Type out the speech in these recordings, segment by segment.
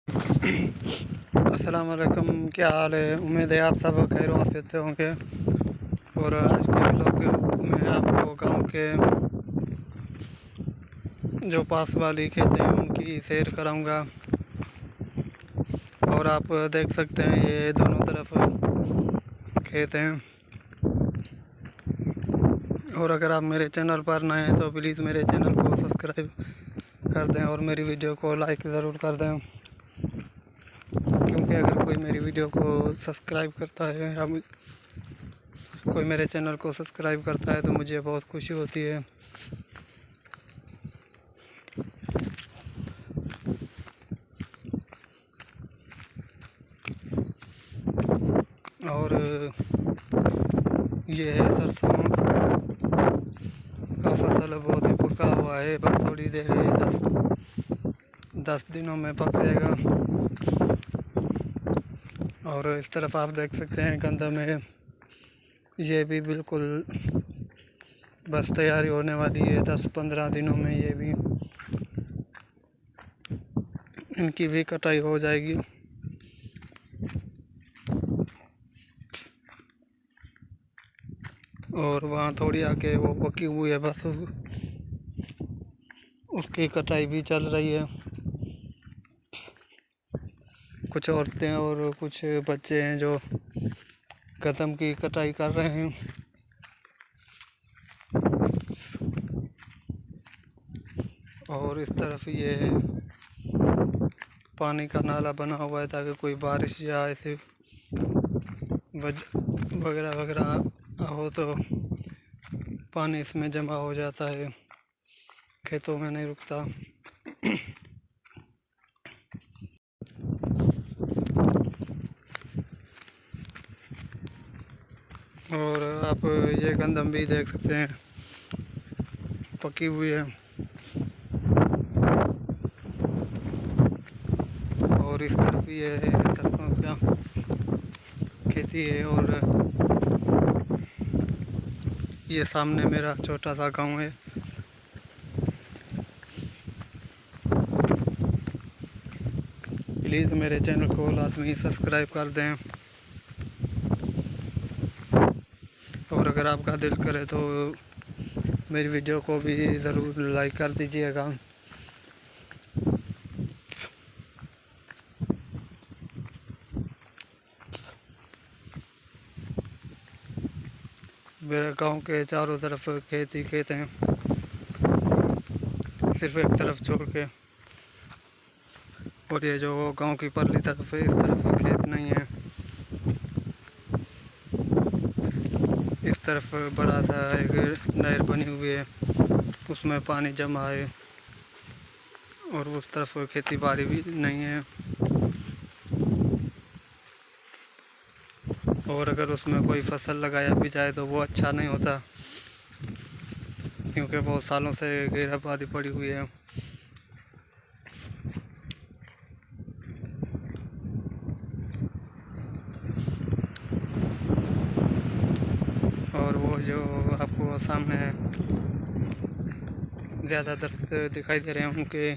अस्सलाम वालेकुम, क्या हाल है। उम्मीद है आप सब खैर आफियत से होंगे। और आज के व्लॉग में आपको गांव के जो पास वाली खेतें हैं उनकी सैर कराऊंगा। और आप देख सकते हैं ये दोनों तरफ खेत हैं। और अगर आप मेरे चैनल पर नए हैं तो प्लीज़ मेरे चैनल को सब्सक्राइब कर दें और मेरी वीडियो को लाइक ज़रूर कर दें, क्योंकि अगर कोई मेरी वीडियो को सब्सक्राइब करता है या कोई मेरे चैनल को सब्सक्राइब करता है तो मुझे बहुत खुशी होती है। और ये है सरसों का फसल, बहुत ही पका हुआ है, बस थोड़ी देर है, 10 दिनों में पक जाएगा। और इस तरफ आप देख सकते हैं गंदम में ये भी बिल्कुल बस तैयारी होने वाली है। 10-15 दिनों में ये भी इनकी भी कटाई हो जाएगी। और वहाँ थोड़ी आके वो पकी हुई है, बस उसकी कटाई भी चल रही है। कुछ औरतें और कुछ बच्चे हैं जो कदम की कटाई कर रहे हैं। और इस तरफ ये पानी का नाला बना हुआ है ताकि कोई बारिश या ऐसे वगैरह वगैरह हो तो पानी इसमें जमा हो जाता है, खेतों में नहीं रुकता। और आप ये गंदम भी देख सकते हैं पकी हुई है। और इस तरफ ये है सरसों का खेती है। और ये सामने मेरा छोटा सा गांव है। प्लीज़ मेरे चैनल को लाजमी सब्सक्राइब कर दें। और अगर आपका दिल करे तो मेरी वीडियो को भी ज़रूर लाइक कर दीजिएगा। मेरे गांव के चारों तरफ खेत ही खेत हैं, सिर्फ एक तरफ छोड़ के। और ये जो गांव की परली तरफ है, इस तरफ खेत नहीं है। इस तरफ बड़ा सा एक नहर बनी हुई है, उसमें पानी जमा है। और उस तरफ खेती बाड़ी भी नहीं है। और अगर उसमें कोई फसल लगाया भी जाए तो वो अच्छा नहीं होता, क्योंकि बहुत सालों से घेराबादी पड़ी हुई है। और वो जो आपको सामने ज़्यादा दरख्त दिखाई दे रहे हैं, उनके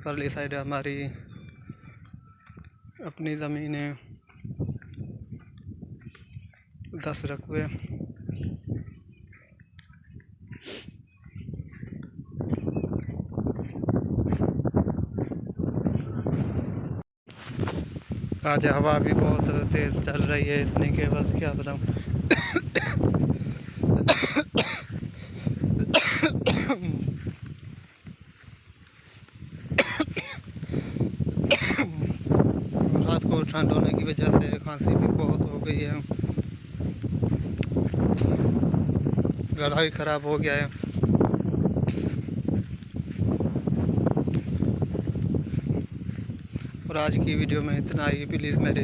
परली साइड हमारी अपनी ज़मीन है, 10 रकबे। आज हवा भी बहुत तेज़ चल रही है, इतनी के बस क्या बताऊँ। रात को ठंड होने की वजह से खांसी भी बहुत हो गई है, गला भी ख़राब हो गया है। और आज की वीडियो में इतना ही। प्लीज़ मेरे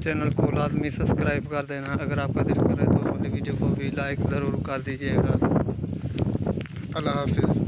चैनल को लाजमी सब्सक्राइब कर देना। अगर आपका दिल करे तो मेरी वीडियो को भी लाइक ज़रूर कर दीजिएगा। अल्लाह हाफिज़।